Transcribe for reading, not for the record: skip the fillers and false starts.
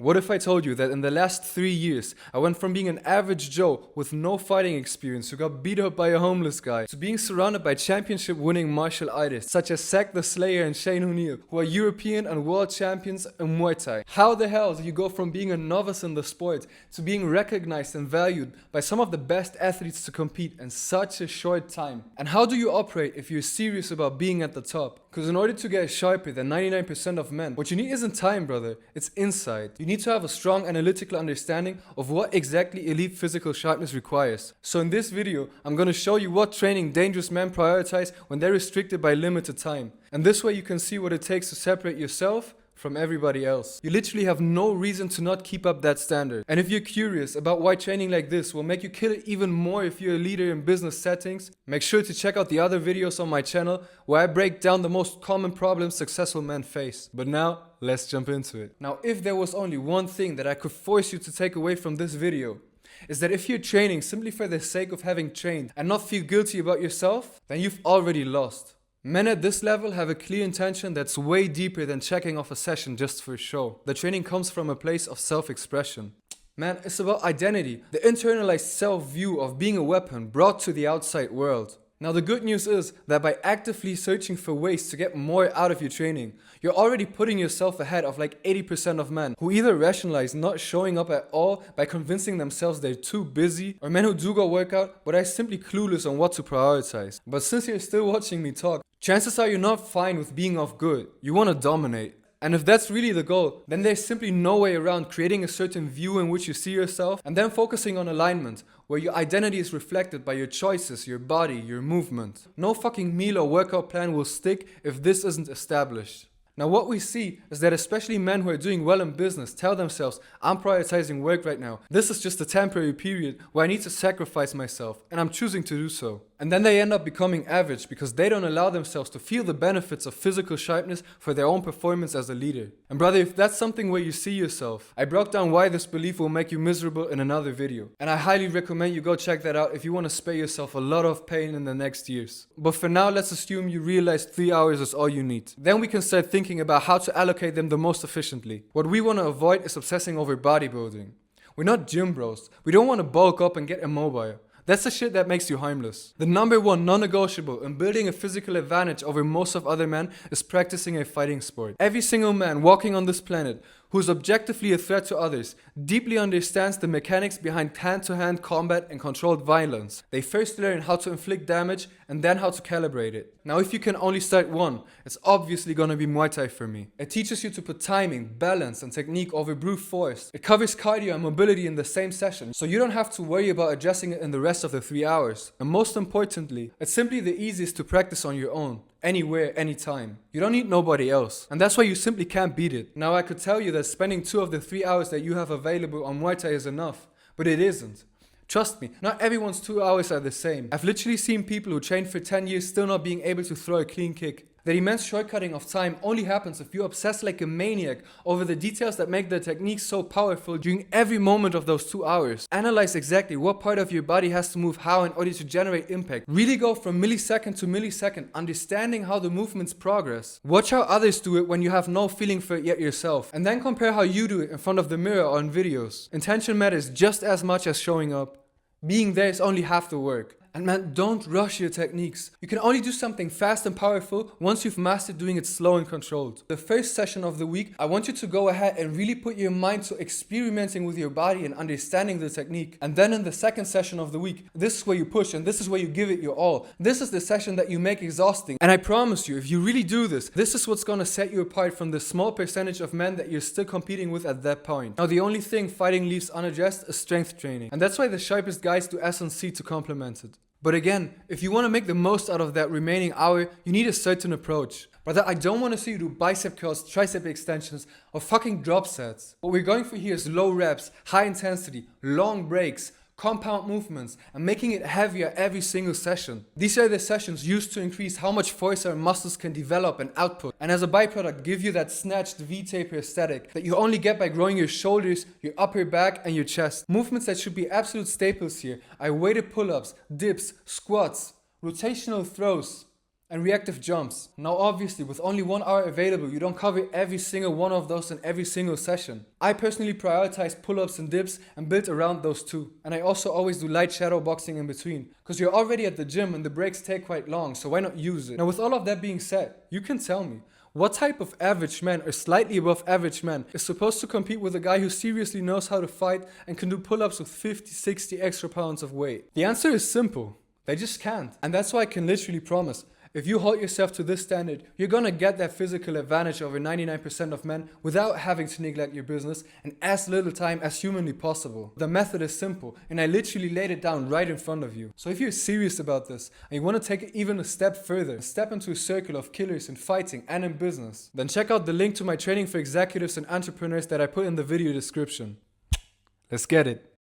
What if I told you that in the last 3 years, I went from being an average Joe with no fighting experience who got beat up by a homeless guy to being surrounded by championship winning martial artists such as Zack the Slayer and Shane O'Neill, who are European and world champions in Muay Thai? How the hell do you go from being a novice in the sport to being recognized and valued by some of the best athletes to compete in such a short time? And how do you operate if you're serious about being at the top? Because in order to get sharper than 99% of men, what you need isn't time, brother, it's insight. You need to have a strong analytical understanding of what exactly elite physical sharpness requires. So in this video, I'm going to show you what training dangerous men prioritize when they're restricted by limited time. And this way you can see what it takes to separate yourself from everybody else. You literally have no reason to not keep up that standard. And if you're curious about why training like this will make you kill it even more if you're a leader in business settings, make sure to check out the other videos on my channel where I break down the most common problems successful men face. But now, let's jump into it. Now, if there was only one thing that I could force you to take away from this video, is that if you're training simply for the sake of having trained and not feel guilty about yourself, then you've already lost. Men at this level have a clear intention that's way deeper than checking off a session just for show. The training comes from a place of self-expression. Man, it's about identity, the internalized self-view of being a weapon brought to the outside world. Now the good news is that by actively searching for ways to get more out of your training, you're already putting yourself ahead of like 80% of men who either rationalize not showing up at all by convincing themselves they're too busy, or men who do go work out but are simply clueless on what to prioritize. But since you're still watching me talk, chances are you're not fine with being off good. You want to dominate. And if that's really the goal, then there's simply no way around creating a certain view in which you see yourself and then focusing on alignment, where your identity is reflected by your choices, your body, your movement. No fucking meal or workout plan will stick if this isn't established. Now what we see is that especially men who are doing well in business tell themselves, I'm prioritizing work right now. This is just a temporary period where I need to sacrifice myself, and I'm choosing to do so. And then they end up becoming average because they don't allow themselves to feel the benefits of physical sharpness for their own performance as a leader. And brother, if that's something where you see yourself, I broke down why this belief will make you miserable in another video. And I highly recommend you go check that out if you want to spare yourself a lot of pain in the next years. But for now, let's assume you realize 3 hours is all you need. Then we can start thinking about how to allocate them the most efficiently. What we want to avoid is obsessing over bodybuilding. We're not gym bros. We don't want to bulk up and get immobile. That's the shit that makes you harmless. The number one non-negotiable in building a physical advantage over most of other men is practicing a fighting sport. Every single man walking on this planet who is objectively a threat to others deeply understands the mechanics behind hand-to-hand combat and controlled violence. They first learn how to inflict damage and then how to calibrate it. Now if you can only start one, it's obviously gonna be Muay Thai for me. It teaches you to put timing, balance and technique over brute force. It covers cardio and mobility in the same session, so you don't have to worry about adjusting it in the rest of the 3 hours. And most importantly, it's simply the easiest to practice on your own. Anywhere, anytime. You don't need nobody else. And that's why you simply can't beat it. Now I could tell you that spending 2 of the 3 hours that you have available on Muay Thai is enough, but it isn't. Trust me, not everyone's 2 hours are the same. I've literally seen people who trained for 10 years still not being able to throw a clean kick. That immense shortcutting of time only happens if you obsess like a maniac over the details that make the technique so powerful during every moment of those 2 hours. Analyze exactly what part of your body has to move how in order to generate impact. Really go from millisecond to millisecond, understanding how the movements progress. Watch how others do it when you have no feeling for it yet yourself, and then compare how you do it in front of the mirror or in videos. Intention matters just as much as showing up. Being there is only half the work. And man, don't rush your techniques. You can only do something fast and powerful once you've mastered doing it slow and controlled. The first session of the week, I want you to go ahead and really put your mind to experimenting with your body and understanding the technique. And then in the second session of the week, this is where you push and this is where you give it your all. This is the session that you make exhausting. And I promise you, if you really do this, this is what's gonna set you apart from the small percentage of men that you're still competing with at that point. Now, the only thing fighting leaves unaddressed is strength training. And that's why the sharpest guys do S and C to complement it. But again, if you want to make the most out of that remaining hour, you need a certain approach. Brother, I don't want to see you do bicep curls, tricep extensions, or fucking drop sets. What we're going for here is low reps, high intensity, long breaks, compound movements, and making it heavier every single session. These are the sessions used to increase how much force our muscles can develop and output, and as a byproduct give you that snatched V-taper aesthetic that you only get by growing your shoulders, your upper back and your chest. Movements that should be absolute staples here are weighted pull-ups, dips, squats, rotational throws, and reactive jumps. Now obviously with only 1 hour available, you don't cover every single one of those in every single session. I personally prioritize pull-ups and dips and build around those two. And I also always do light shadow boxing in between, because you're already at the gym and the breaks take quite long, so why not use it? Now with all of that being said, you can tell me, what type of average man or slightly above average man is supposed to compete with a guy who seriously knows how to fight and can do pull-ups with 50, 60 extra pounds of weight? The answer is simple. They just can't. And that's why I can literally promise, if you hold yourself to this standard, you're gonna get that physical advantage over 99% of men without having to neglect your business in as little time as humanly possible. The method is simple, and I literally laid it down right in front of you. So if you're serious about this, and you wanna take it even a step further, step into a circle of killers in fighting and in business, then check out the link to my training for executives and entrepreneurs that I put in the video description. Let's get it.